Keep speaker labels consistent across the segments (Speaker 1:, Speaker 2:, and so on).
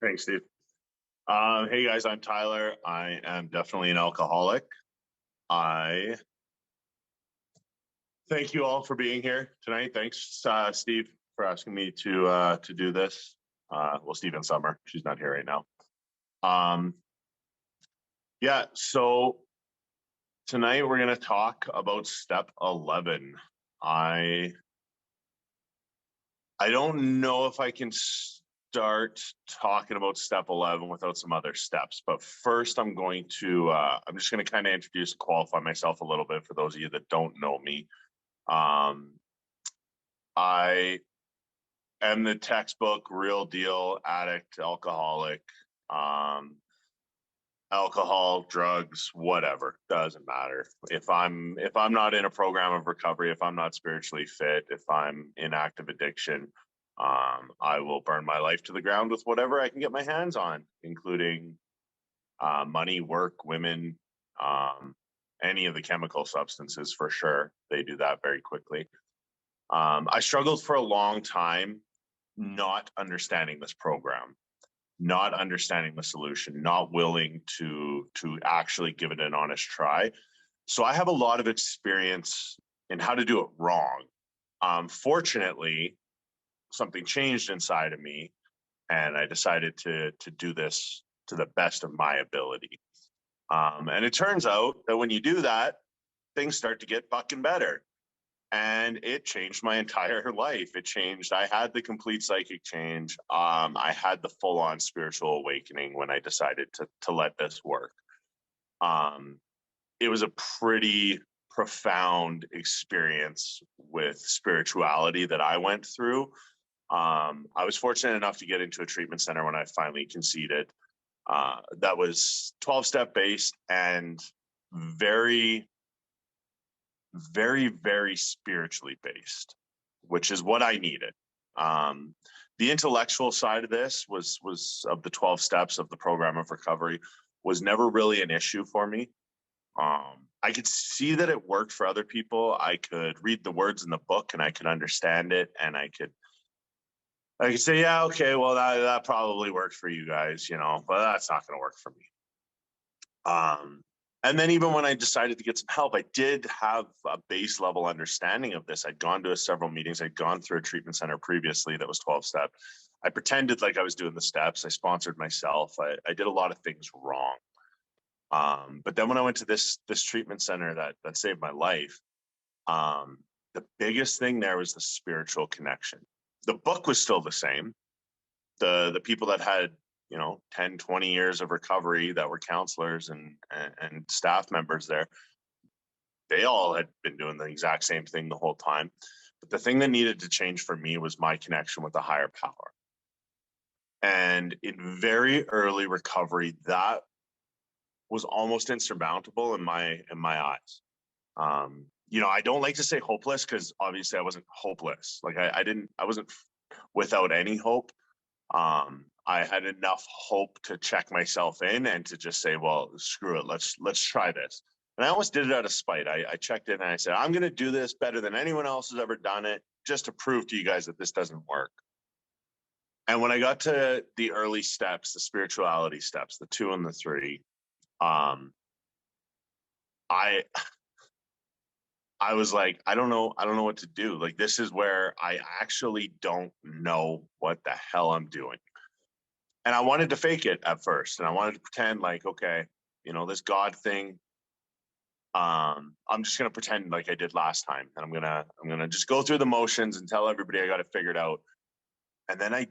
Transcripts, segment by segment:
Speaker 1: Thanks, Steve. Hey guys, I'm Tyler. I am definitely an alcoholic. I thank you all for being here tonight. Thanks, Steve, for asking me to do this. Well, Steve and Summer, she's not here right now. Um, yeah, so tonight we're gonna talk about step 11. I I don't know if I can start talking about step 11 without some other steps. But first, I'm just going to kind of introduce and qualify myself a little bit for those of you that don't know me. Um, I am the textbook, real deal addict, alcoholic. Um, Alcohol, drugs, whatever, doesn't matter. If I'm not in a program of recovery, if I'm not spiritually fit, if I'm in active addiction, I will burn my life to the ground with whatever I can get my hands on, including money, work, women, any of the chemical substances for sure. They do that very quickly. I struggled for a long time not understanding this program, not understanding the solution, not willing to actually give it an honest try. So I have a lot of experience in how to do it wrong. Fortunately, something changed inside of me, and I decided to do this to the best of my ability. And it turns out that when you do that, things start to get fucking better. And it changed my entire life. I had the complete psychic change. I had the full on spiritual awakening when I decided to let this work. It was a pretty profound experience with spirituality that I went through. I was fortunate enough to get into a treatment center when I finally conceded. That was 12-step based and very, very, very spiritually based, which is what I needed. The intellectual side of this was of the 12 steps of the program of recovery was never really an issue for me. I could see that it worked for other people. I could read the words in the book and I could understand it, and I could say, yeah, okay, well, that probably worked for you guys, but that's not going to work for me. And then even when I decided to get some help, I did have a base level understanding of this. I'd gone to several meetings. I'd gone through a treatment center previously that was 12-step. I pretended like I was doing the steps. I sponsored myself. I did a lot of things wrong. But then when I went to this treatment center that saved my life, the biggest thing there was the spiritual connection. The book was still the same. The people that had 10, 20 years of recovery that were counselors and staff members there, they all had been doing the exact same thing the whole time. But the thing that needed to change for me was my connection with the higher power. And in very early recovery, that was almost insurmountable in my eyes. I don't like to say hopeless, because obviously I wasn't hopeless. Like I wasn't without any hope. I had enough hope to check myself in and to just say, well, screw it. Let's try this. And I almost did it out of spite. I checked in and I said, I'm going to do this better than anyone else has ever done it, just to prove to you guys that this doesn't work. And when I got to the early steps, the spirituality steps, the 2 and the 3, I was like, I don't know what to do. Like, this is where I actually don't know what the hell I'm doing. And I wanted to fake it at first. And I wanted to pretend like, okay, this God thing, I'm just going to pretend like I did last time. And I'm going to just go through the motions and tell everybody I got it figured out. And then I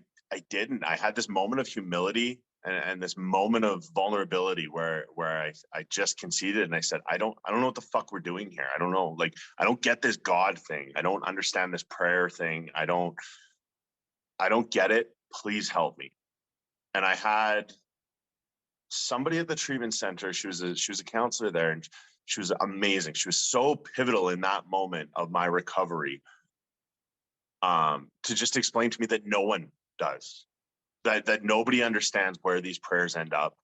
Speaker 1: didn't. I had this moment of humility and this moment of vulnerability where I just conceded and I said, I don't know what the fuck we're doing here. I don't know. Like, I don't get this God thing. I don't understand this prayer thing. I don't get it. Please help me. And I had somebody at the treatment center. She was a counselor there, and she was amazing. She was so pivotal in that moment of my recovery, to just explain to me that no one does, that nobody understands where these prayers end up,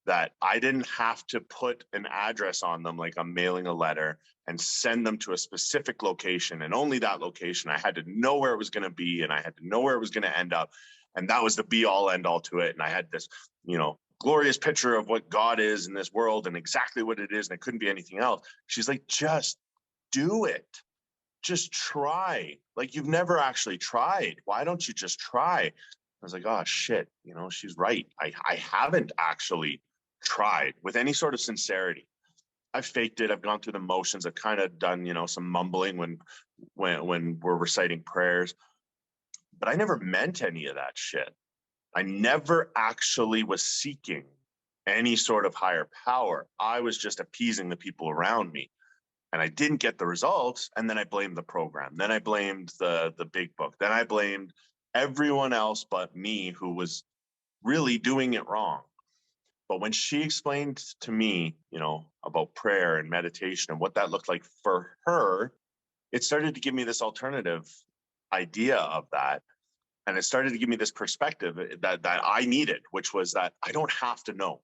Speaker 1: that I didn't have to put an address on them like I'm mailing a letter and send them to a specific location, and only that location. I had to know where it was going to be, and I had to know where it was going to end up. And that was the be all end all to it. And I had this, glorious picture of what God is in this world and exactly what it is. And it couldn't be anything else. She's like, just do it. Just try. Like, you've never actually tried. Why don't you just try? I was like, oh shit, she's right. I haven't actually tried with any sort of sincerity. I've faked it. I've gone through the motions. I've kind of done, some mumbling when we're reciting prayers, but I never meant any of that shit. I never actually was seeking any sort of higher power. I was just appeasing the people around me, and I didn't get the results. And then I blamed the program. Then I blamed the big book. Then I blamed everyone else but me, who was really doing it wrong. But when she explained to me, about prayer and meditation and what that looked like for her, it started to give me this alternative idea of that. And it started to give me this perspective that I needed, which was that I don't have to know.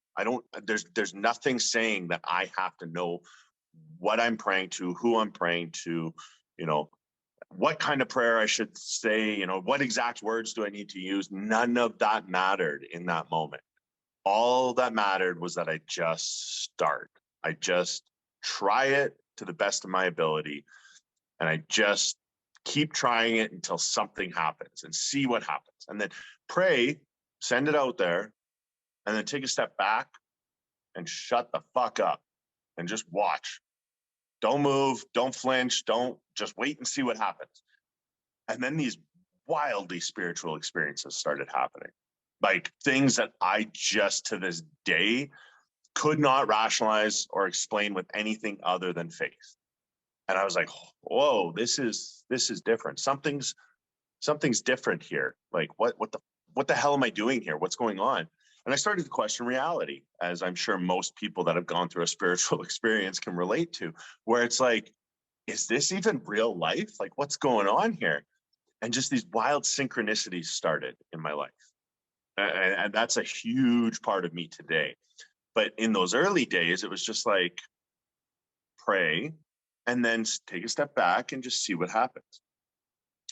Speaker 1: There's nothing saying that I have to know what I'm praying to, who I'm praying to, what kind of prayer I should say, what exact words do I need to use? None of that mattered in that moment. All that mattered was that I just start. I just try it to the best of my ability. And I just keep trying it until something happens and see what happens. And then pray, send it out there, and then take a step back and shut the fuck up and just watch. Don't move, don't flinch, just wait and see what happens. And then these wildly spiritual experiences started happening. Like things that I just to this day could not rationalize or explain with anything other than faith. And I was like, whoa, this is different. Something's different here. Like what the hell am I doing here? What's going on? And I started to question reality, as I'm sure most people that have gone through a spiritual experience can relate to, where it's like, is this even real life? Like, what's going on here? And just these wild synchronicities started in my life. And that's a huge part of me today. But in those early days, it was just like, pray and then take a step back and just see what happens.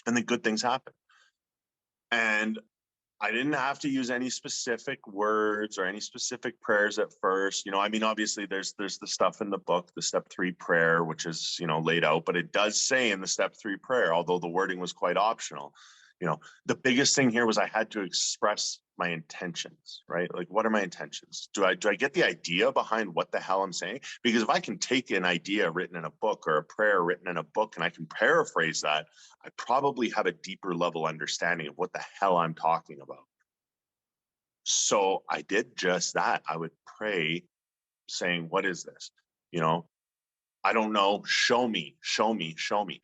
Speaker 1: And then good things happen. And I didn't have to use any specific words or any specific prayers at first. Obviously there's the stuff in the book, the step 3 prayer, which is, laid out, but it does say in the step 3 prayer, although the wording was quite optional, the biggest thing here was I had to express my intentions, right? Like, what are my intentions? Do I get the idea behind what the hell I'm saying? Because if I can take an idea written in a book or a prayer written in a book and I can paraphrase that, I probably have a deeper level understanding of what the hell I'm talking about. So I did just that. I would pray saying, what is this? I don't know. Show me, show me, show me.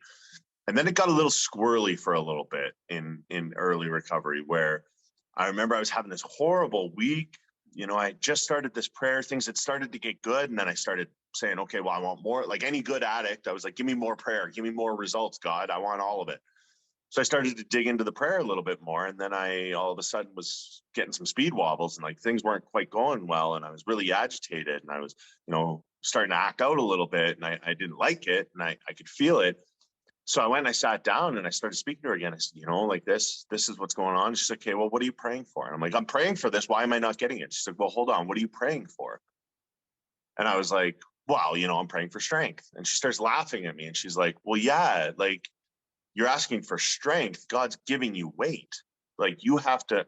Speaker 1: And then it got a little squirrely for a little bit in early recovery, where I remember I was having this horrible week. I just started this prayer. Things had started to get good. And then I started saying, okay, well, I want more. Like any good addict, I was like, give me more prayer. Give me more results, God. I want all of it. So I started to dig into the prayer a little bit more. And then I all of a sudden was getting some speed wobbles and like things weren't quite going well. And I was really agitated and I was, starting to act out a little bit. And I didn't like it. And I could feel it. So I went and I sat down and I started speaking to her again. I said, like this is what's going on. She's like, okay, well, what are you praying for? And I'm like, I'm praying for this. Why am I not getting it? She's like, well, hold on. What are you praying for? And I was like, well, I'm praying for strength. And she starts laughing at me and she's like, well, yeah, like you're asking for strength. God's giving you weight. Like you have to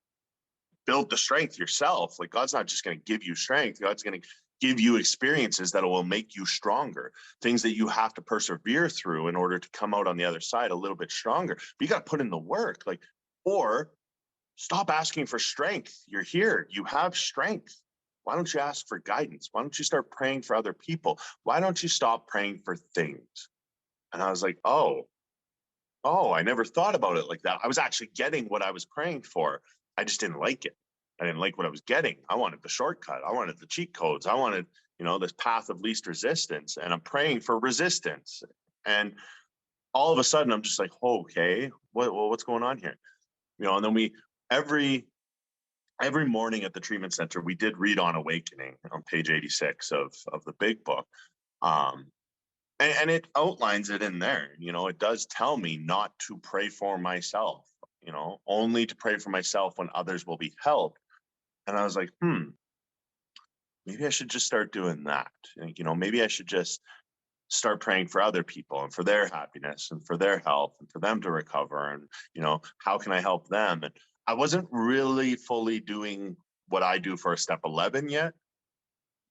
Speaker 1: build the strength yourself. Like God's not just going to give you strength. God's going to give you experiences that will make you stronger, things that you have to persevere through in order to come out on the other side a little bit stronger. But you got to put in the work, or stop asking for strength. You're here. You have strength. Why don't you ask for guidance? Why don't you start praying for other people? Why don't you stop praying for things? And I was like, oh, I never thought about it like that. I was actually getting what I was praying for. I just didn't like it. I didn't like what I was getting. I wanted the shortcut. I wanted the cheat codes. I wanted, this path of least resistance. And I'm praying for resistance. And all of a sudden, I'm just like, oh, okay, what's going on here? And then every morning at the treatment center, we did read on awakening on page 86 of the big book. And it outlines it in there. It does tell me not to pray for myself. only to pray for myself when others will be helped. And I was like, maybe I should just start doing that. Maybe I should just start praying for other people and for their happiness and for their health and for them to recover. And, how can I help them? And I wasn't really fully doing what I do for a step 11 yet,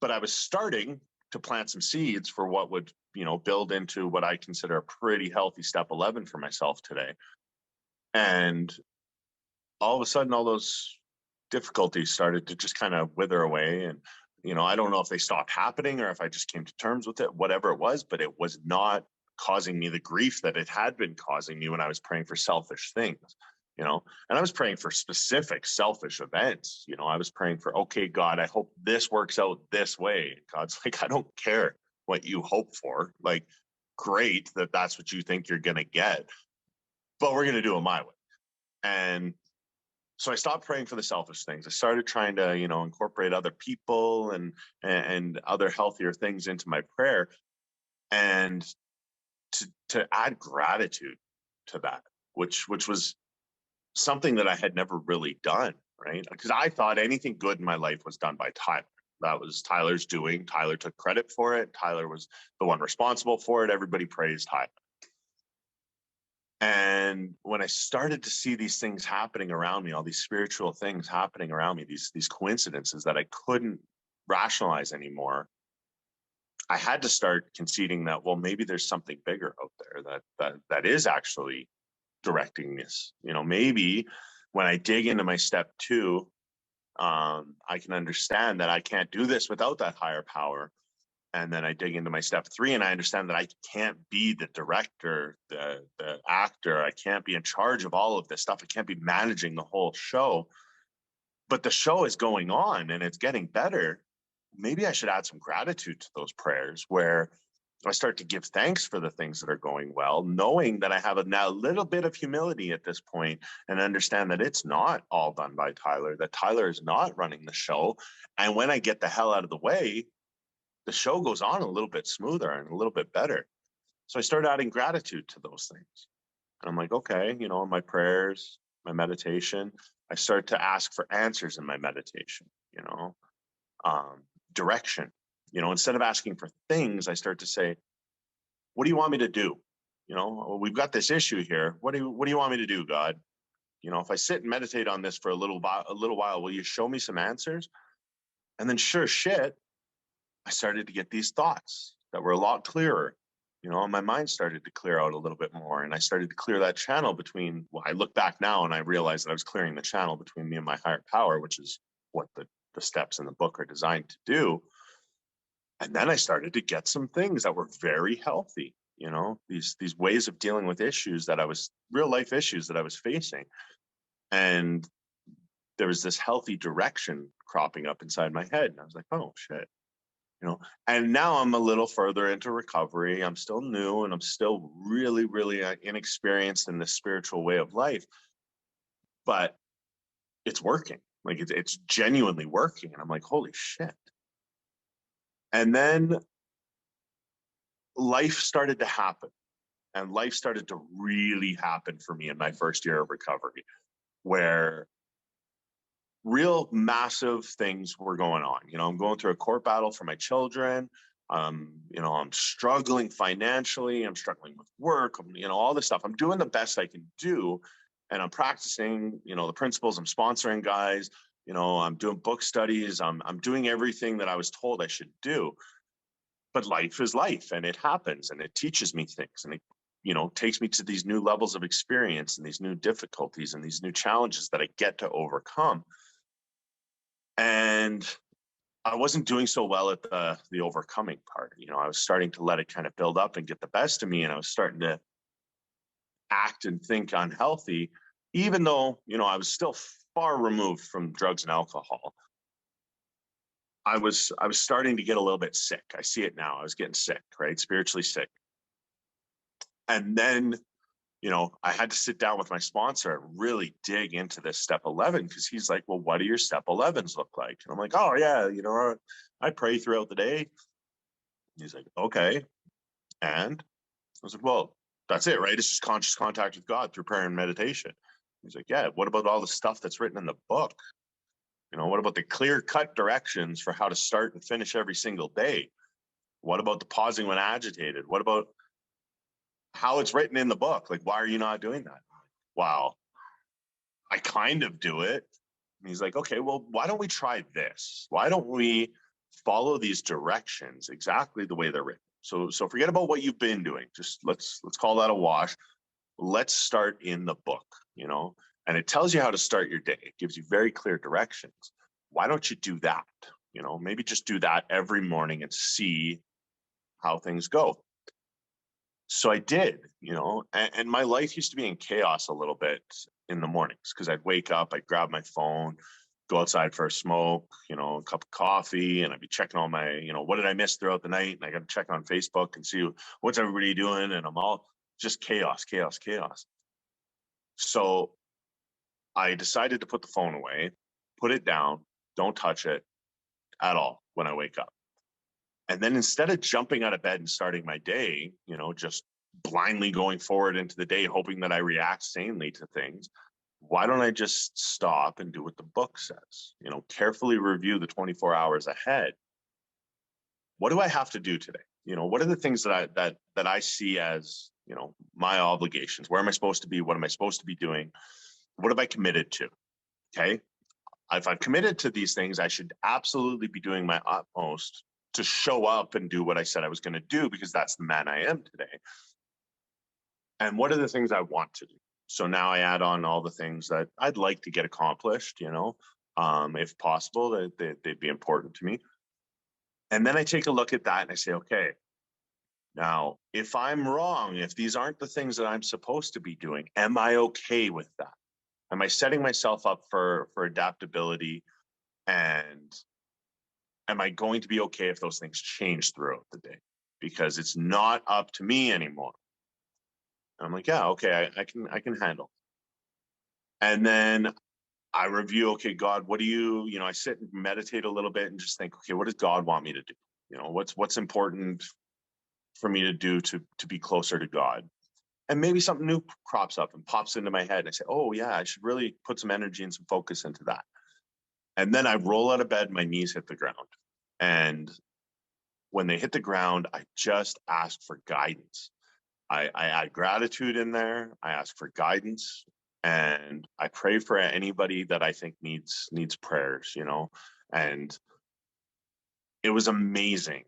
Speaker 1: but I was starting to plant some seeds for what would, build into what I consider a pretty healthy step 11 for myself today. And all of a sudden, all those difficulties started to just kind of wither away. And, I don't know if they stopped happening or if I just came to terms with it, whatever it was, but it was not causing me the grief that it had been causing me when I was praying for selfish things, and I was praying for specific selfish events. I was praying for, okay, God, I hope this works out this way. God's like, I don't care what you hope for. Like, great that that's what you think you're going to get, but we're going to do it my way. And so I stopped praying for the selfish things. I started trying to, incorporate other people and other healthier things into my prayer, and to add gratitude to that, which was something that I had never really done, right? Because I thought anything good in my life was done by Tyler. That was Tyler's doing. Tyler took credit for it. Tyler was the one responsible for it. Everybody praised Tyler. And when I started to see these things happening around me, all these spiritual things happening around me, these coincidences that I couldn't rationalize anymore, I had to start conceding that, well, maybe there's something bigger out there that is actually directing this. Maybe when I dig into my step 2, I can understand that I can't do this without that higher power. And then I dig into my step 3 and I understand that I can't be the director, the actor. I can't be in charge of all of this stuff. I can't be managing the whole show, but the show is going on and it's getting better. Maybe I should add some gratitude to those prayers where I start to give thanks for the things that are going well, knowing that I have a little bit of humility at this point and understand that it's not all done by Tyler, that Tyler is not running the show. And when I get the hell out of the way, the show goes on a little bit smoother and a little bit better. So I started adding gratitude to those things. And I'm like, okay, in my prayers, my meditation, I start to ask for answers in my meditation, direction. Instead of asking for things, I start to say, what do you want me to do? We've got this issue here. What do you want me to do, God? If I sit and meditate on this for a little while, will you show me some answers? And then sure shit, I started to get these thoughts that were a lot clearer, and my mind started to clear out a little bit more. And I started to clear that channel between, I look back now and I realized that I was clearing the channel between me and my higher power, which is what the steps in the book are designed to do. And then I started to get some things that were very healthy, these ways of dealing with issues real life issues that I was facing. And there was this healthy direction cropping up inside my head. And I was like, oh shit. And now I'm a little further into recovery. I'm still new and I'm still really, really inexperienced in this spiritual way of life, but it's working. Like it's genuinely working. And I'm like, holy shit. And then life started to happen, and life started to really happen for me in my first year of recovery, where real massive things were going on. I'm going through a court battle for my children. I'm struggling financially. I'm struggling with work, all this stuff. I'm doing the best I can do. And I'm practicing, the principles. I'm sponsoring guys, I'm doing book studies. I'm doing everything that I was told I should do. But life is life, and it happens, and it teaches me things, and it, takes me to these new levels of experience and these new difficulties and these new challenges that I get to overcome. And I wasn't doing so well at the overcoming part. I was starting to let it kind of build up and get the best of me. And I was starting to act and think unhealthy, even though, I was still far removed from drugs and alcohol. I was starting to get a little bit sick. I see it now. I was getting sick, right? Spiritually sick. And then, I had to sit down with my sponsor and really dig into this step 11, because he's like, well, what do your step 11s look like? And I'm like, oh yeah, I pray throughout the day. He's like, okay. And I was like, well, that's it, right? It's just conscious contact with God through prayer and meditation. He's like, yeah, what about all the stuff that's written in the book? You know, what about the clear-cut directions for how to start and finish every single day? What about the pausing when agitated? What about how it's written in the book? Like, why are you not doing that? Wow, I kind of do it. And he's like, okay, well, why don't we try this? Why don't we follow these directions exactly the way they're written? So forget about what you've been doing. Just let's call that a wash. Let's start in the book, you know, and it tells you how to start your day. It gives you very clear directions. Why don't you do that? You know, maybe just do that every morning and see how things go. So I did, you know, and my life used to be in chaos a little bit in the mornings because I'd wake up, I'd grab my phone, go outside for a smoke, you know, a cup of coffee, and I'd be checking all my, you know, what did I miss throughout the night? And I got to check on Facebook and see what's everybody doing. And I'm all just chaos. So I decided to put the phone away, put it down, don't touch it at all when I wake up. And then instead of jumping out of bed and starting my day, you know, just blindly going forward into the day, hoping that I react sanely to things, why don't I just stop and do what the book says? You know, carefully review the 24 hours ahead. What do I have to do today? You know, what are the things that I see as, you know, my obligations? Where am I supposed to be? What am I supposed to be doing? What have I committed to? Okay. If I've committed to these things, I should absolutely be doing my utmost to show up and do what I said I was going to do, because that's the man I am today. And what are the things I want to do? So now I add on all the things that I'd like to get accomplished, you know, if possible, that they'd be important to me. And then I take a look at that and I say, okay, now, if I'm wrong, if these aren't the things that I'm supposed to be doing, am I okay with that? Am I setting myself up for adaptability? And am I going to be okay if those things change throughout the day? Because it's not up to me anymore. And I'm like, yeah, okay, I can handle. And then I review, okay, God, what do you know, I sit and meditate a little bit and just think, okay, what does God want me to do? You know, what's important for me to do to be closer to God? And maybe something new crops up and pops into my head. And I say, oh yeah, I should really put some energy and some focus into that. And then I roll out of bed, my knees hit the ground. And when they hit the ground, I just ask for guidance. I add gratitude in there. I ask for guidance, and I pray for anybody that I think needs prayers, you know. And it was amazing.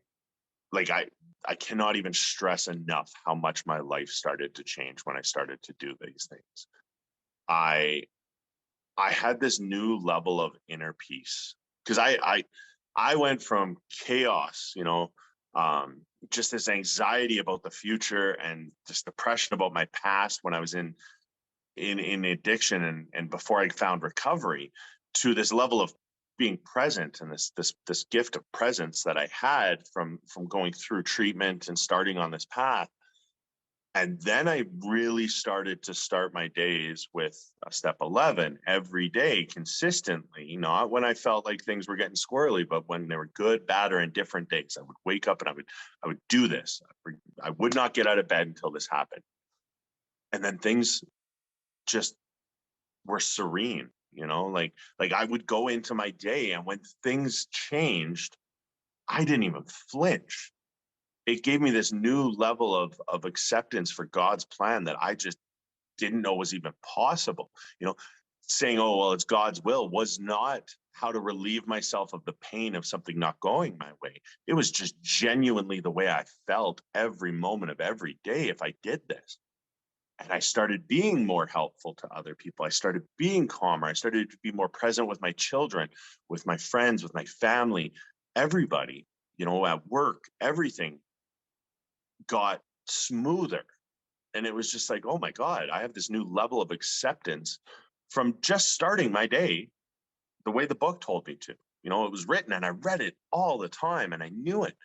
Speaker 1: Like I cannot even stress enough how much my life started to change when I started to do these things. I had this new level of inner peace, because I went from chaos, you know, just this anxiety about the future and this depression about my past when I was in addiction and before I found recovery, to this level of being present and this gift of presence that I had from going through treatment and starting on this path. And then I really started to start my days with a step 11 every day consistently, not when I felt like things were getting squirrely, but when they were good, bad, or indifferent days. I would wake up and I would do this. I would not get out of bed until this happened. And then things just were serene, you know, like I would go into my day, and when things changed, I didn't even flinch. It gave me this new level of acceptance for God's plan that I just didn't know was even possible. You know, saying, oh, well, it's God's will was not how to relieve myself of the pain of something not going my way. It was just genuinely the way I felt every moment of every day if I did this. And I started being more helpful to other people. I started being calmer. I started to be more present with my children, with my friends, with my family, everybody, you know, at work, everything got smoother. And it was just like, oh my God, I have this new level of acceptance from just starting my day the way the book told me to. You know, it was written and I read it all the time and I knew it.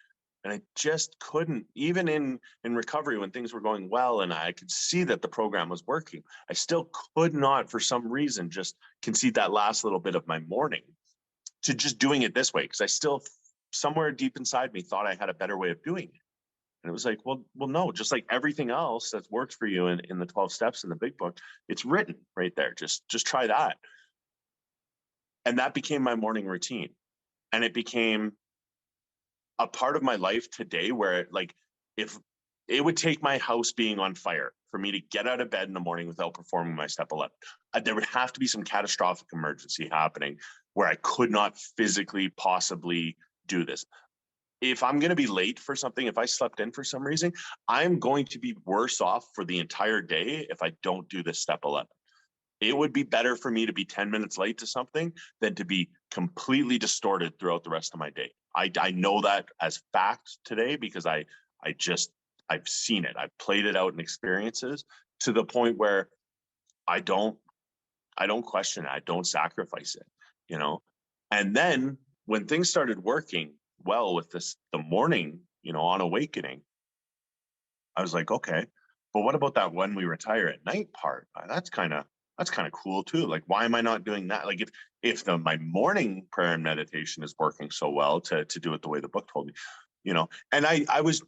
Speaker 1: And I just couldn't, even in recovery when things were going well and I could see that the program was working, I still could not, for some reason, just concede that last little bit of my morning to just doing it this way. Because I still, somewhere deep inside me, thought I had a better way of doing it. And it was like, well, no, just like everything else that's worked for you in the 12 steps in the big book, it's written right there. Just try that. And that became my morning routine. And it became a part of my life today where, like, if it would take my house being on fire for me to get out of bed in the morning without performing my step 11, there would have to be some catastrophic emergency happening where I could not physically possibly do this. If I'm going to be late for something, if I slept in for some reason, I'm going to be worse off for the entire day if I don't do this step 11. It would be better for me to be 10 minutes late to something than to be completely distorted throughout the rest of my day. I know that as fact today because I've seen it. I've played it out in experiences to the point where I don't question it. I don't sacrifice it, you know? And then when things started working well with the morning, on awakening, I was like, okay, but what about that when we retire at night part? That's kind of cool too. Like, why am I not doing that? Like, if my morning prayer and meditation is working so well to do it the way the book told me, and I was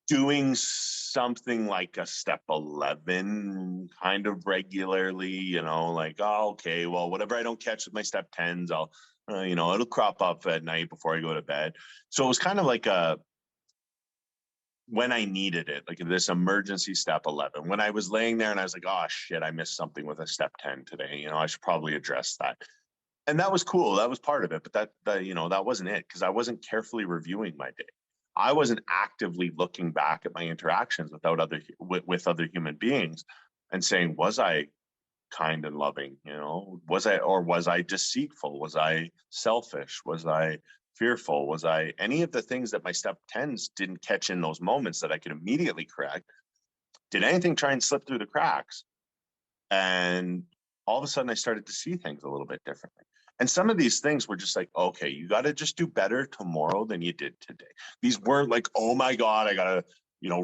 Speaker 1: doing something like a step 11 kind of regularly, like, oh, okay, well, whatever I don't catch with my step 10s, I'll, it'll crop up at night before I go to bed. So it was kind of like when I needed it, like this emergency step 11, when I was laying there and I was like, oh shit, I missed something with a step 10 today. I should probably address that. And that was cool. That was part of it. But that wasn't it, because I wasn't carefully reviewing my day. I wasn't actively looking back at my interactions with other human beings and saying, was I kind and loving? Was I deceitful? Was I selfish? Was I fearful? Was I any of the things that my step 10s didn't catch in those moments that I could immediately correct? Did anything try and slip through the cracks? And all of a sudden I started to see things a little bit differently. And some of these things were just like, okay, you got to just do better tomorrow than you did today. These weren't like, oh my God, I got to,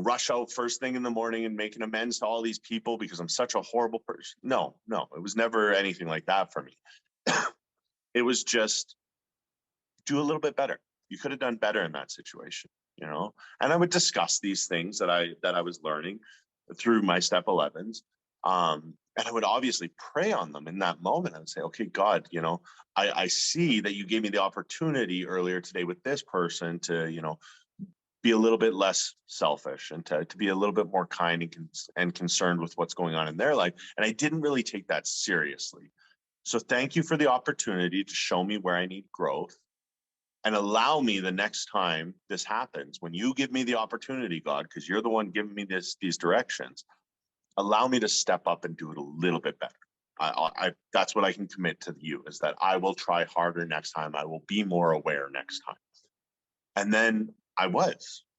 Speaker 1: rush out first thing in the morning and make an amends to all these people because I'm such a horrible person. No, it was never anything like that for me. It was just do a little bit better. You could have done better in that situation, and I would discuss these things that I was learning through my step 11s. And I would obviously pray on them in that moment. I would say, okay, God, I see that you gave me the opportunity earlier today with this person to, be a little bit less selfish and to be a little bit more kind and concerned with what's going on in their life. And I didn't really take that seriously. So thank you for the opportunity to show me where I need growth and allow me the next time this happens, when you give me the opportunity, God, because you're the one giving me these directions, allow me to step up and do it a little bit better. That's what I can commit to you, is that I will try harder next time. I will be more aware next time. And then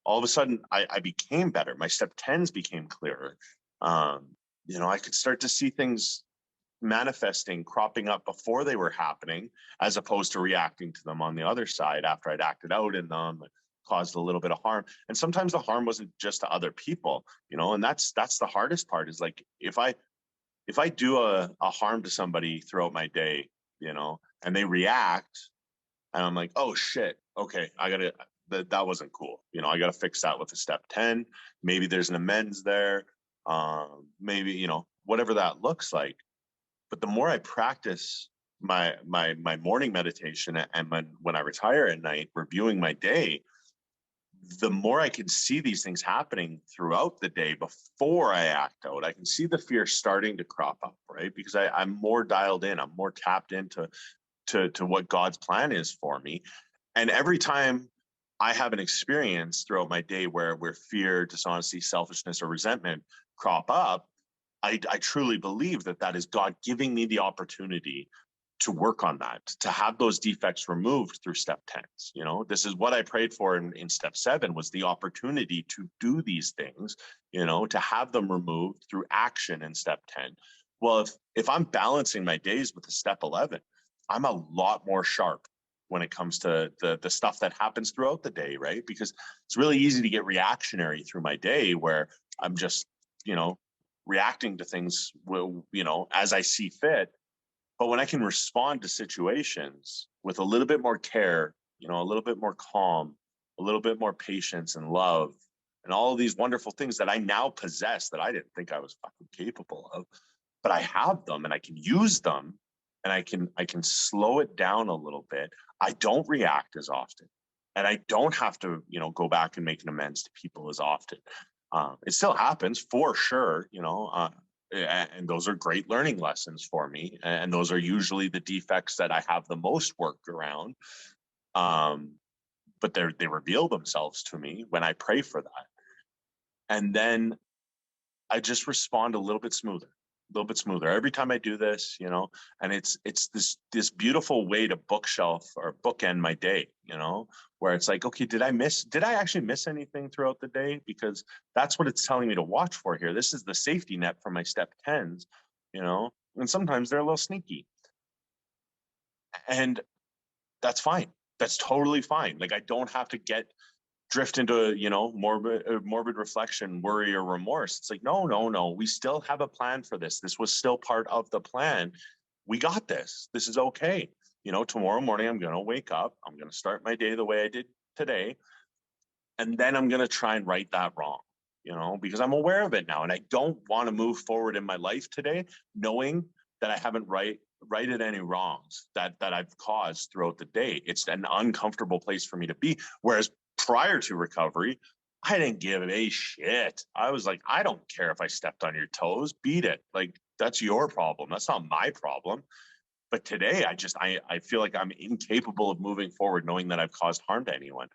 Speaker 1: all of a sudden I became better. My step 10s became clearer. I could start to see things manifesting, cropping up before they were happening, as opposed to reacting to them on the other side after I'd acted out in them, caused a little bit of harm. And sometimes the harm wasn't just to other people, and that's the hardest part, is like, if I do a harm to somebody throughout my day, and they react, and I'm like, oh shit, okay, that wasn't cool. I got to fix that with a step 10. Maybe there's an amends there. Maybe, whatever that looks like. But the more I practice my morning meditation and when I retire at night, reviewing my day, the more I can see these things happening throughout the day before I act out. I can see the fear starting to crop up, right? Because I'm more dialed in. I'm more tapped into what God's plan is for me. And every time I have an experience throughout my day where fear, dishonesty, selfishness, or resentment crop up, I truly believe that is God giving me the opportunity to work on that, to have those defects removed through step 10s. This is what I prayed for in step 7, was the opportunity to do these things, to have them removed through action in step 10. Well, if I'm balancing my days with a step 11, I'm a lot more sharp when it comes to the stuff that happens throughout the day, right? Because it's really easy to get reactionary through my day, where I'm just, reacting to things, as I see fit. But when I can respond to situations with a little bit more care, a little bit more calm, a little bit more patience and love, and all of these wonderful things that I now possess that I didn't think I was fucking capable of, but I have them and I can use them, and I can slow it down a little bit. I don't react as often, and I don't have to, go back and make an amends to people as often. It still happens for sure, and those are great learning lessons for me. And those are usually the defects that I have the most work around. But they reveal themselves to me when I pray for that. And then I just respond a little bit smoother every time I do this, and it's this beautiful way to bookshelf or bookend my day, where it's like, okay, did I actually miss anything throughout the day? Because that's what it's telling me to watch for here. This is the safety net for my step 10s, and sometimes they're a little sneaky, and that's fine. That's totally fine. Like, I don't have to drift into, morbid reflection, worry, or remorse. It's like, no. We still have a plan for this. This was still part of the plan. We got this. This is okay. Tomorrow morning, I'm going to wake up. I'm going to start my day the way I did today. And then I'm going to try and right that wrong, because I'm aware of it now. And I don't want to move forward in my life today, knowing that I haven't righted any wrongs that I've caused throughout the day. It's an uncomfortable place for me to be. Whereas prior to recovery, I didn't give a shit. I was like, I don't care if I stepped on your toes, beat it. Like, that's your problem. That's not my problem. But today, I feel like I'm incapable of moving forward knowing that I've caused harm to anyone.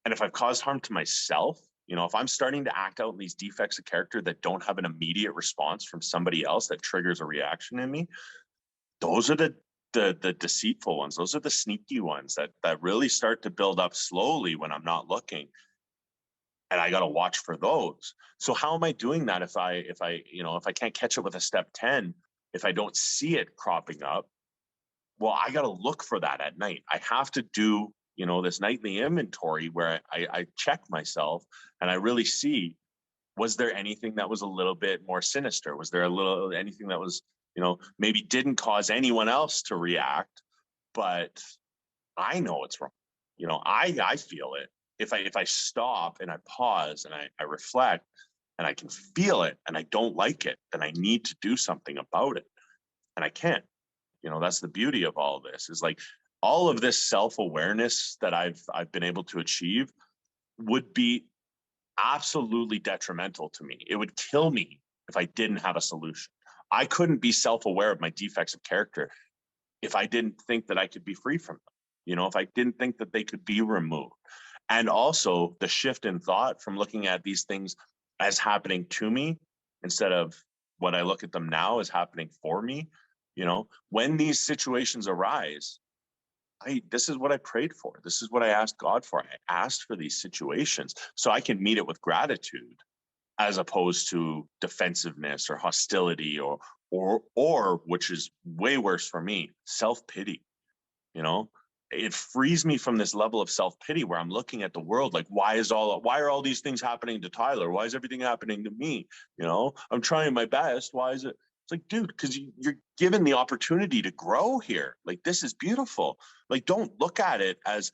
Speaker 1: And if I've caused harm to myself, if I'm starting to act out in these defects of character that don't have an immediate response from somebody else that triggers a reaction in me, those are the deceitful ones. Those are the sneaky ones that really start to build up slowly when I'm not looking. And I got to watch for those. So how am I doing that if I can't catch it with a step 10, if I don't see it cropping up? Well, I got to look for that at night. I have to do, this nightly inventory where I check myself and I really see, was there anything that was a little bit more sinister? Was there anything that was, maybe didn't cause anyone else to react, but I know it's wrong. I feel it. If I stop and I pause and I reflect and I can feel it and I don't like it, then I need to do something about it. And I can't. That's the beauty of all of this, is like all of this self-awareness that I've been able to achieve would be absolutely detrimental to me. It would kill me if I didn't have a solution. I couldn't be self-aware of my defects of character if I didn't think that I could be free from them, if I didn't think that they could be removed. And also the shift in thought from looking at these things as happening to me instead of what I look at them now as happening for me. When these situations arise, this is what I prayed for. This is what I asked God for. I asked for these situations so I can meet it with gratitude, as opposed to defensiveness or hostility or which is way worse for me, self-pity. It frees me from this level of self-pity where I'm looking at the world like, why are all these things happening to Tyler? Why is everything happening to me? I'm trying my best. Why is it? It's like, dude, because you're given the opportunity to grow here. Like, this is beautiful. Like, don't look at it as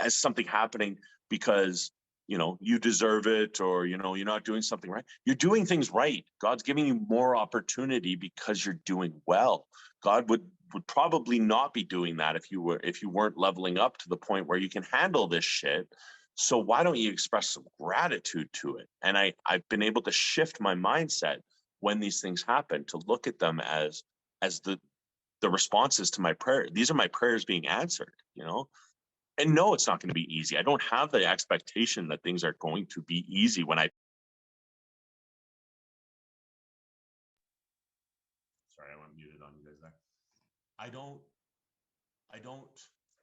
Speaker 1: something happening because you deserve it, or you're not doing something right. You're doing things right. God's giving you more opportunity because you're doing well. God would probably not be doing that if you weren't leveling up to the point where you can handle this shit. So why don't you express some gratitude to it? And I've been able to shift my mindset when these things happen to look at them as the responses to my prayer. These are my prayers being answered, And no, it's not going to be easy. I don't have the expectation that things are going to be easy when sorry, I went muted on you guys there. I don't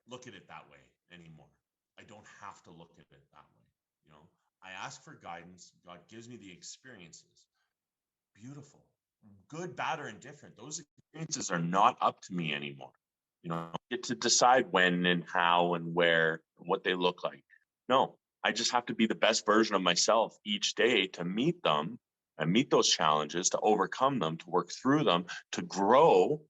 Speaker 1: look at it that way anymore. I don't have to look at it that way. I ask for guidance. God gives me the experiences. Beautiful, good, bad, or indifferent. Those experiences are not up to me anymore. I get to decide when and how and where and what they look like. No, I just have to be the best version of myself each day to meet them and meet those challenges, to overcome them, to work through them, to grow.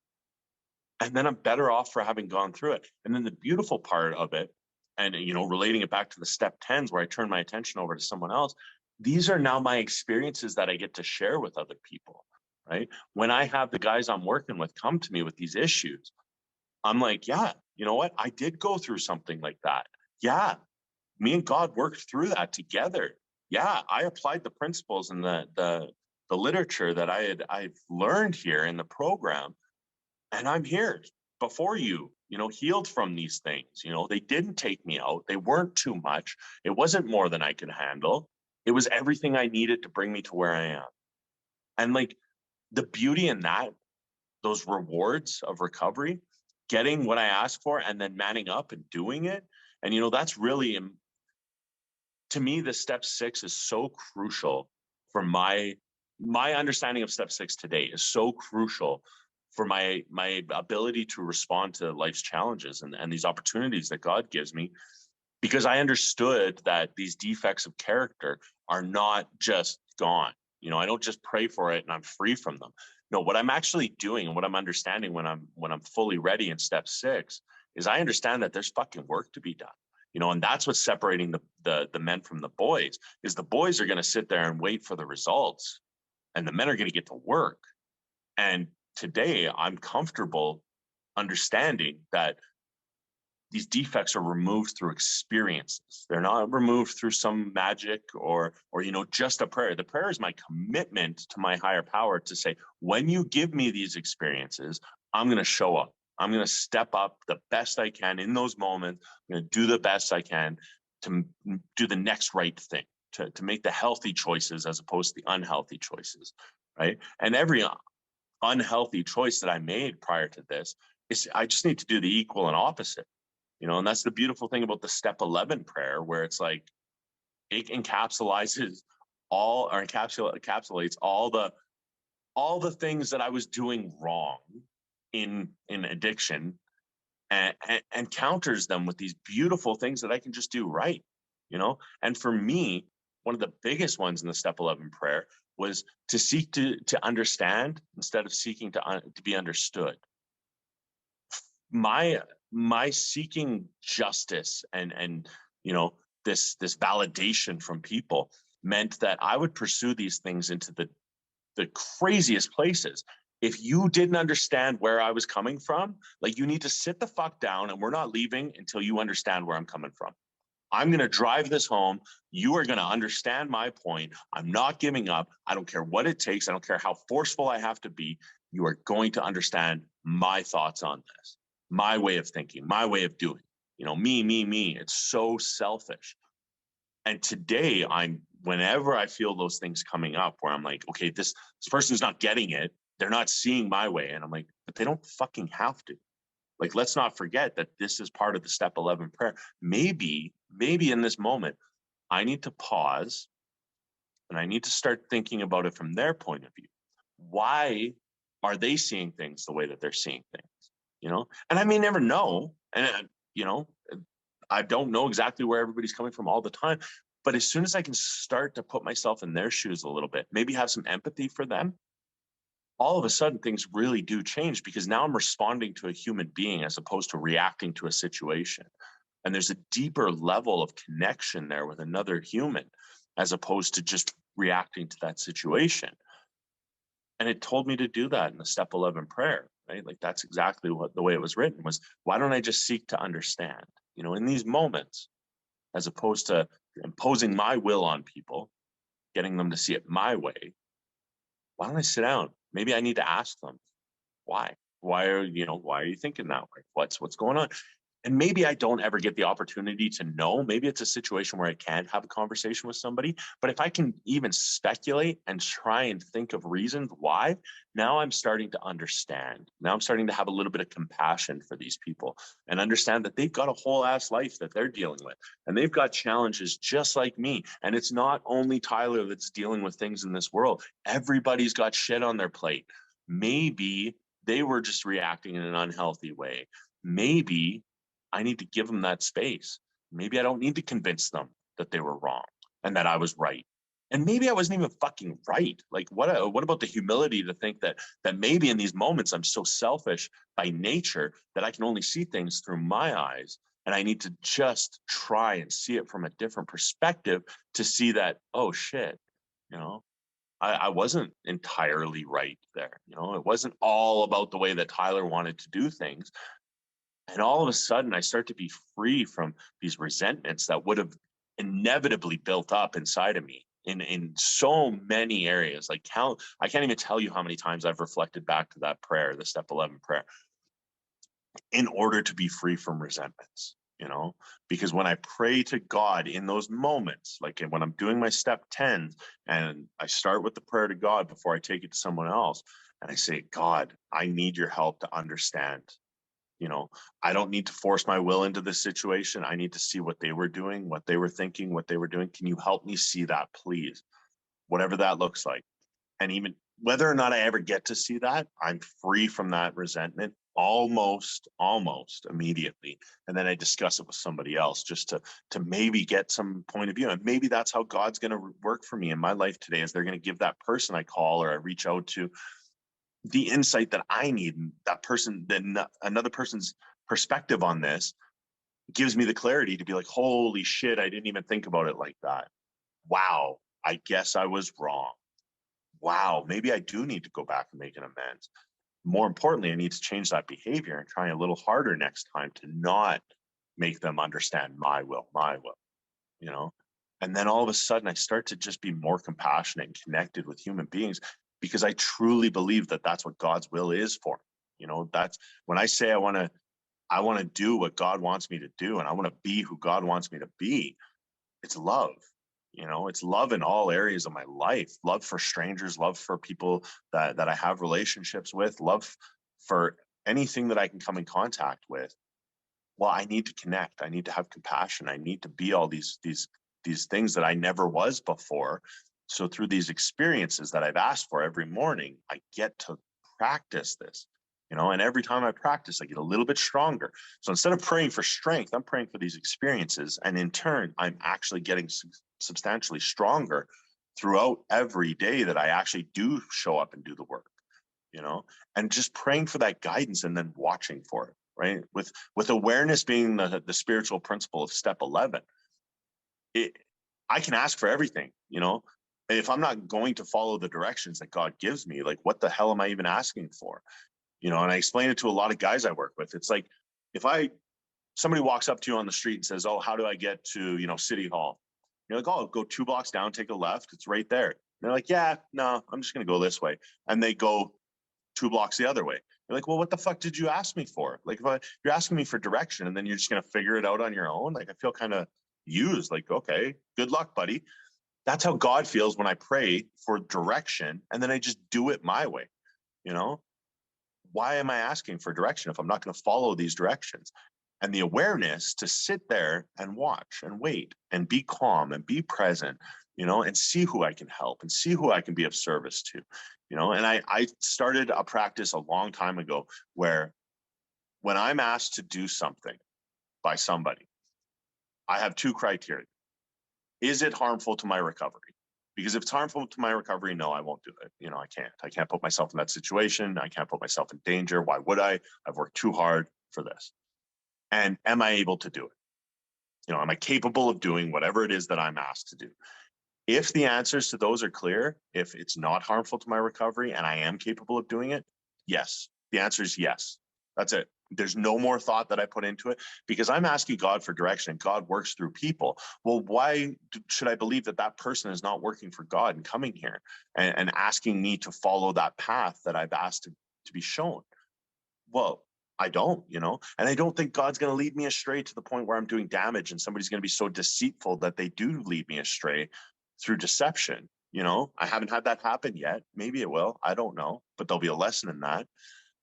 Speaker 1: And then I'm better off for having gone through it. And then the beautiful part of it, and relating it back to the step 10s where I turn my attention over to someone else, these are now my experiences that I get to share with other people, right? When I have the guys I'm working with come to me with these issues, I'm like, yeah, you know what? I did go through something like that. Yeah, me and God worked through that together. Yeah, I applied the principles and the literature that I've learned here in the program, and I'm here before you, healed from these things. They didn't take me out. They weren't too much. It wasn't more than I could handle. It was everything I needed to bring me to where I am. And like the beauty in that, those rewards of recovery, getting what I asked for and then manning up and doing it. And, that's really, to me, the step 6 is so crucial for my understanding of step 6 today is so crucial for my ability to respond to life's challenges and these opportunities that God gives me, because I understood that these defects of character are not just gone. I don't just pray for it and I'm free from them. No, what I'm actually doing and what I'm understanding when I'm fully ready in step 6 is I understand that there's fucking work to be done. And that's what's separating the men from the boys, is the boys are going to sit there and wait for the results, and the men are going to get to work. And today I'm comfortable understanding that these defects are removed through experiences. They're not removed through some magic or just a prayer. The prayer is my commitment to my higher power to say, when you give me these experiences, I'm going to show up. I'm going to step up the best I can in those moments. I'm going to do the best I can to do the next right thing, to make the healthy choices as opposed to the unhealthy choices, right? And every unhealthy choice that I made prior to this is I just need to do the equal and opposite. And that's the beautiful thing about the step 11 prayer, where it's like it encapsulates all the things that I was doing wrong in addiction, and counters them with these beautiful things that I can just do right. And for me, one of the biggest ones in the step 11 prayer was to seek to understand instead of seeking to be understood. My seeking justice and this validation from people meant that I would pursue these things into the craziest places. If you didn't understand where I was coming from, like, you need to sit the fuck down and we're not leaving until you understand where I'm coming from. I'm going to drive this home. You are going to understand my point. I'm not giving up. I don't care what it takes. I don't care how forceful I have to be. You are going to understand my thoughts on this, my way of thinking, my way of doing. Me. It's so selfish. And today, whenever I feel those things coming up where I'm like, okay, this person's not getting it. They're not seeing my way. And I'm like, but they don't fucking have to. Like, let's not forget that this is part of the step 11 prayer. Maybe in this moment, I need to pause and I need to start thinking about it from their point of view. Why are they seeing things the way that they're seeing things? And I may never know. And, I don't know exactly where everybody's coming from all the time. But as soon as I can start to put myself in their shoes a little bit, maybe have some empathy for them, all of a sudden things really do change, because now I'm responding to a human being as opposed to reacting to a situation. And there's a deeper level of connection there with another human as opposed to just reacting to that situation. And it told me to do that in the step 11 prayer, right? Like, that's exactly what the way it was written was, why don't I just seek to understand, in these moments, as opposed to imposing my will on people, getting them to see it my way. Why don't I sit down? Maybe I need to ask them why. Why are you thinking that way? What's going on? And maybe I don't ever get the opportunity to know. Maybe it's a situation where I can't have a conversation with somebody. But if I can even speculate and try and think of reasons why, now I'm starting to understand. Now I'm starting to have a little bit of compassion for these people and understand that they've got a whole ass life that they're dealing with. And they've got challenges just like me. And it's not only Tyler that's dealing with things in this world. Everybody's got shit on their plate. Maybe they were just reacting in an unhealthy way. Maybe I need to give them that space. Maybe I don't need to convince them that they were wrong and that I was right. And maybe I wasn't even fucking right. Like, what about the humility to think that maybe in these moments I'm so selfish by nature that I can only see things through my eyes, And I need to just try and see it from a different perspective to see that, oh shit, you know, I wasn't entirely right there. You know, it wasn't all about the way that Tyler wanted to do things. And all of a sudden, I start to be free from these resentments that would have inevitably built up inside of me in so many areas. Like I can't even tell you how many times I've reflected back to that prayer, the step 11 prayer, in order to be free from resentments, you know, because when I pray to God in those moments, like when I'm doing my step 10 and I start with the prayer to God before I take it to someone else, and I say, God, I need your help to understand. You know, I don't need to force my will into this situation. I need to see what they were doing, what they were thinking, what they were doing. Can you help me see that, please? Whatever that looks like. And even whether or not I ever get to see that, I'm free from that resentment almost immediately. And then I discuss it with somebody else just to maybe get some point of view. And maybe that's how God's going to work for me in my life today, is they're going to give that person I call or I reach out to the insight that I need. And that person, then another person's perspective on this gives me the clarity to be like, holy shit, I didn't even think about it like that. Wow, I guess I was wrong. Wow, maybe I do need to go back and make an amends. More importantly, I need to change that behavior and try a little harder next time to not make them understand my will, you know? And then all of a sudden I start to just be more compassionate and connected with human beings, because I truly believe that that's what God's will is for me. You know, that's when I say I want to do what God wants me to do, and I want to be who God wants me to be. It's love. You know, it's love in all areas of my life. Love for strangers, love for people that I have relationships with, love for anything that I can come in contact with. Well, I need to connect. I need to have compassion. I need to be all these things that I never was before. So through these experiences that I've asked for every morning, I get to practice this, you know, and every time I practice, I get a little bit stronger. So instead of praying for strength, I'm praying for these experiences. And in turn, I'm actually getting substantially stronger throughout every day that I actually do show up and do the work, you know, and just praying for that guidance and then watching for it, right? With awareness being the spiritual principle of step 11, I can ask for everything, you know. If I'm not going to follow the directions that God gives me, like what the hell am I even asking for? You know, and I explain it to a lot of guys I work with. It's like, if somebody walks up to you on the street and says, oh, how do I get to, you know, City Hall? You're like, oh, go 2 blocks down, take a left. It's right there. And they're like, yeah, no, I'm just going to go this way. And they go 2 blocks the other way. You're like, well, what the fuck did you ask me for? Like, you're asking me for direction and then you're just going to figure it out on your own. Like, I feel kind of used. Like, okay, good luck, buddy. That's how God feels when I pray for direction and then I just do it my way. You know, why am I asking for direction if I'm not going to follow these directions? And the awareness to sit there and watch and wait and be calm and be present, you know, and see who I can help and see who I can be of service to, you know. And I started a practice a long time ago where when I'm asked to do something by somebody, I have 2 criteria. Is it harmful to my recovery? Because if it's harmful to my recovery, no, I won't do it. You know, I can't put myself in that situation. I can't put myself in danger. Why would I? I've worked too hard for this. And am I able to do it? You know, am I capable of doing whatever it is that I'm asked to do? If the answers to those are clear, if it's not harmful to my recovery and I am capable of doing it, yes. The answer is yes. That's it. There's no more thought that I put into it, because I'm asking God for direction and God works through people. Well, why should I believe that that person is not working for God and coming here and asking me to follow that path that I've asked to be shown? Well, I don't, you know, and I don't think God's going to lead me astray to the point where I'm doing damage and somebody's going to be so deceitful that they do lead me astray through deception. You know, I haven't had that happen yet. Maybe it will. I don't know, but there'll be a lesson in that.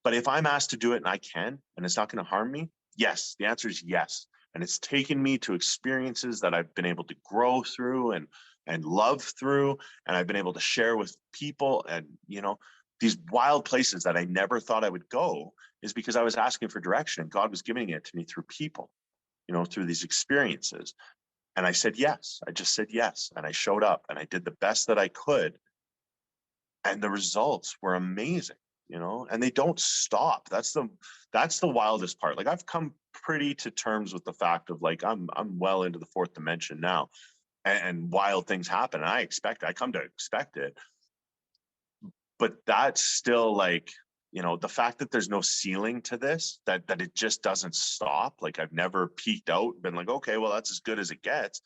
Speaker 1: But if I'm asked to do it and I can, and it's not going to harm me, yes, the answer is yes. And it's taken me to experiences that I've been able to grow through and love through, and I've been able to share with people, and you know, these wild places that I never thought I would go, is because I was asking for direction and God was giving it to me through people, you know, through these experiences. And I said yes. I just said yes, and I showed up and I did the best that I could, and the results were amazing. and they don't stop. That's the wildest part. Like, I've come pretty to terms with the fact of, like, I'm well into the fourth dimension now, and wild things happen. And I come to expect it. But that's still, like, the fact that there's no ceiling to this, that it just doesn't stop. Like, I've never peaked out and been like, okay, well, that's as good as it gets.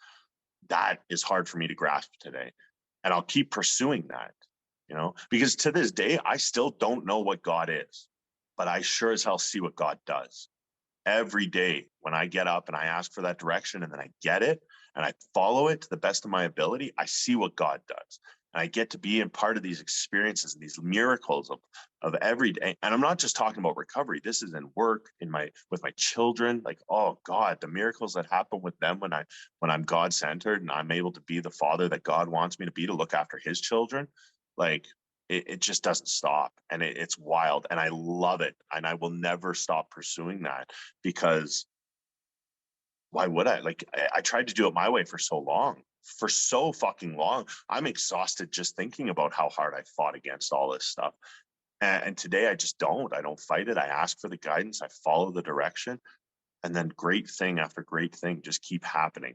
Speaker 1: That is hard for me to grasp today. And I'll keep pursuing that, because to this day, I still don't know what God is, but I sure as hell see what God does. Every day when I get up and I ask for that direction, and then I get it and I follow it to the best of my ability, I see what God does. And I get to be in part of these experiences and these miracles of every day. And I'm not just talking about recovery. This is in work, with my children. Like, oh God, the miracles that happen with them when I'm God-centered and I'm able to be the father that God wants me to be, to look after his children. Like, it just doesn't stop, and it's wild, and I love it, and I will never stop pursuing that, because why would I? Like, I tried to do it my way for so fucking long. I'm exhausted just thinking about how hard I fought against all this stuff. And today I don't fight it. I ask for the guidance. I follow the direction, and then great thing after great thing just keep happening,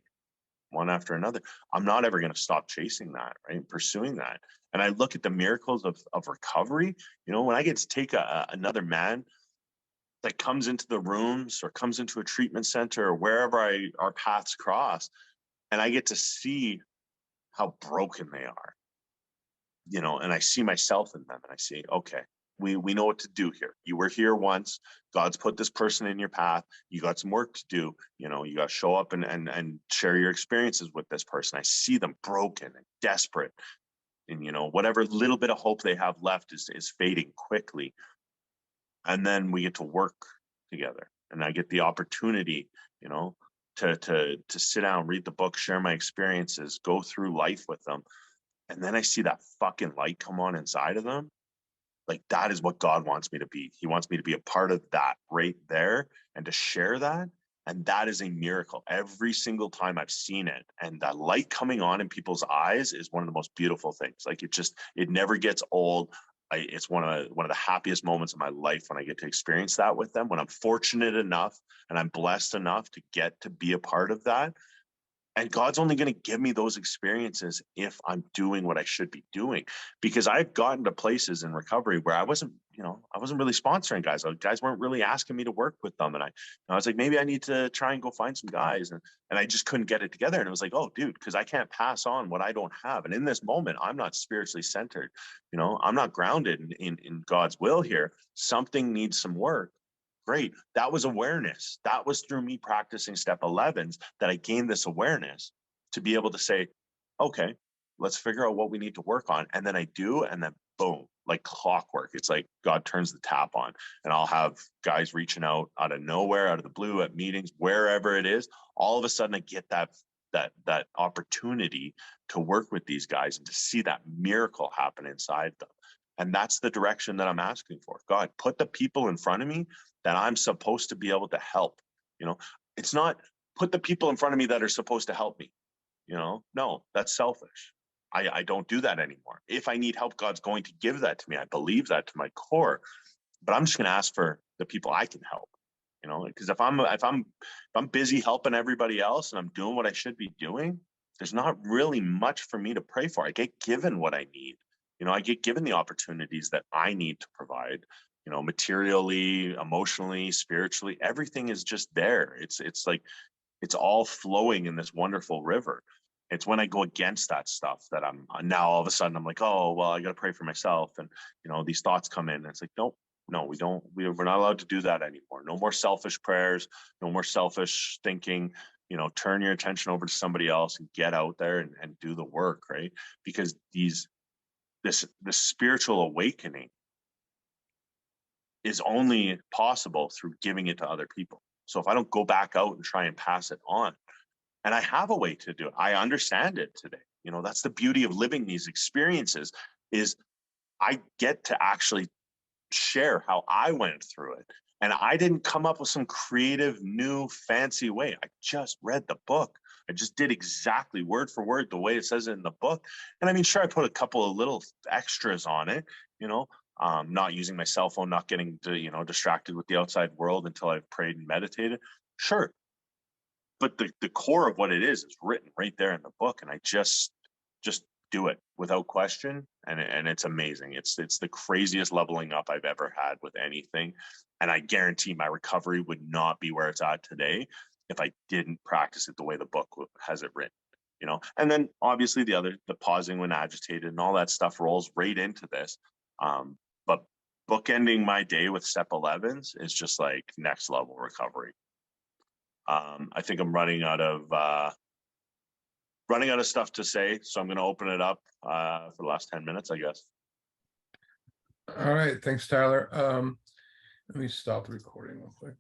Speaker 1: one after another. I'm not ever going to stop chasing that, right? Pursuing that. And I look at the miracles of recovery, when I get to take another man that comes into the rooms or comes into a treatment center or wherever our paths cross, and I get to see how broken they are, and I see myself in them, and I see, okay, we know what to do here. You were here once. God's put this person in your path. You got some work to do. You got to show up and share your experiences with this person. I see them broken and desperate, and whatever little bit of hope they have left is fading quickly. And then we get to work together, and I get the opportunity, to sit down, read the book, share my experiences, go through life with them. And then I see that fucking light come on inside of them. Like, that is what God wants me to be. He wants me to be a part of that right there, and to share that. And that is a miracle every single time I've seen it. And that light coming on in people's eyes is one of the most beautiful things. Like, it never gets old. It's one of the happiest moments of my life when I get to experience that with them, when I'm fortunate enough and I'm blessed enough to get to be a part of that. And God's only going to give me those experiences if I'm doing what I should be doing, because I've gotten to places in recovery where I wasn't really sponsoring guys. Guys weren't really asking me to work with them. And I was like, maybe I need to try and go find some guys. And I just couldn't get it together. And it was like, oh, dude, because I can't pass on what I don't have. And in this moment, I'm not spiritually centered. I'm not grounded in God's will here. Something needs some work. Great. That was awareness. That was through me practicing step 11s that I gained this awareness to be able to say, okay, let's figure out what we need to work on. And then I do, and then boom, like clockwork. It's like God turns the tap on, and I'll have guys reaching out of nowhere, out of the blue, at meetings, wherever it is. All of a sudden I get that opportunity to work with these guys and to see that miracle happen inside them. And that's the direction that I'm asking for. God, put the people in front of me that I'm supposed to be able to help. It's not put the people in front of me that are supposed to help me. No, that's selfish. I don't do that anymore. If I need help, God's going to give that to me. I believe that to my core, but I'm just going to ask for the people I can help. Because if I'm busy helping everybody else and I'm doing what I should be doing, there's not really much for me to pray for. I get given what I need. I get given the opportunities that I need to provide, materially, emotionally, spiritually. Everything is just there. It's like, it's all flowing in this wonderful river. It's when I go against that stuff that I'm now all of a sudden I'm like, oh, well, I got to pray for myself. And, these thoughts come in, and it's like, nope, no, we don't, we're not allowed to do that anymore. No more selfish prayers, no more selfish thinking. Turn your attention over to somebody else and get out there and do the work, right? Because this spiritual awakening is only possible through giving it to other people. So if I don't go back out and try and pass it on, and I have a way to do it, I understand it today. That's the beauty of living these experiences, is I get to actually share how I went through it. And I didn't come up with some creative, new, fancy way. I just read the book. I just did exactly word for word the way it says it in the book. And I mean, sure, I put a couple of little extras on it, not using my cell phone, not getting distracted with the outside world until I've prayed and meditated. Sure. But the core of what it is written right there in the book. And I just do it without question. And it's amazing. It's the craziest leveling up I've ever had with anything. And I guarantee my recovery would not be where it's at today if I didn't practice it the way the book has it written, and then obviously the pausing when agitated and all that stuff rolls right into this. But bookending my day with step 11s is just like next level recovery. I think I'm running out of stuff to say, so I'm going to open it up for the last 10 minutes, I guess.
Speaker 2: All right, thanks, Tyler. Let me stop the recording real quick.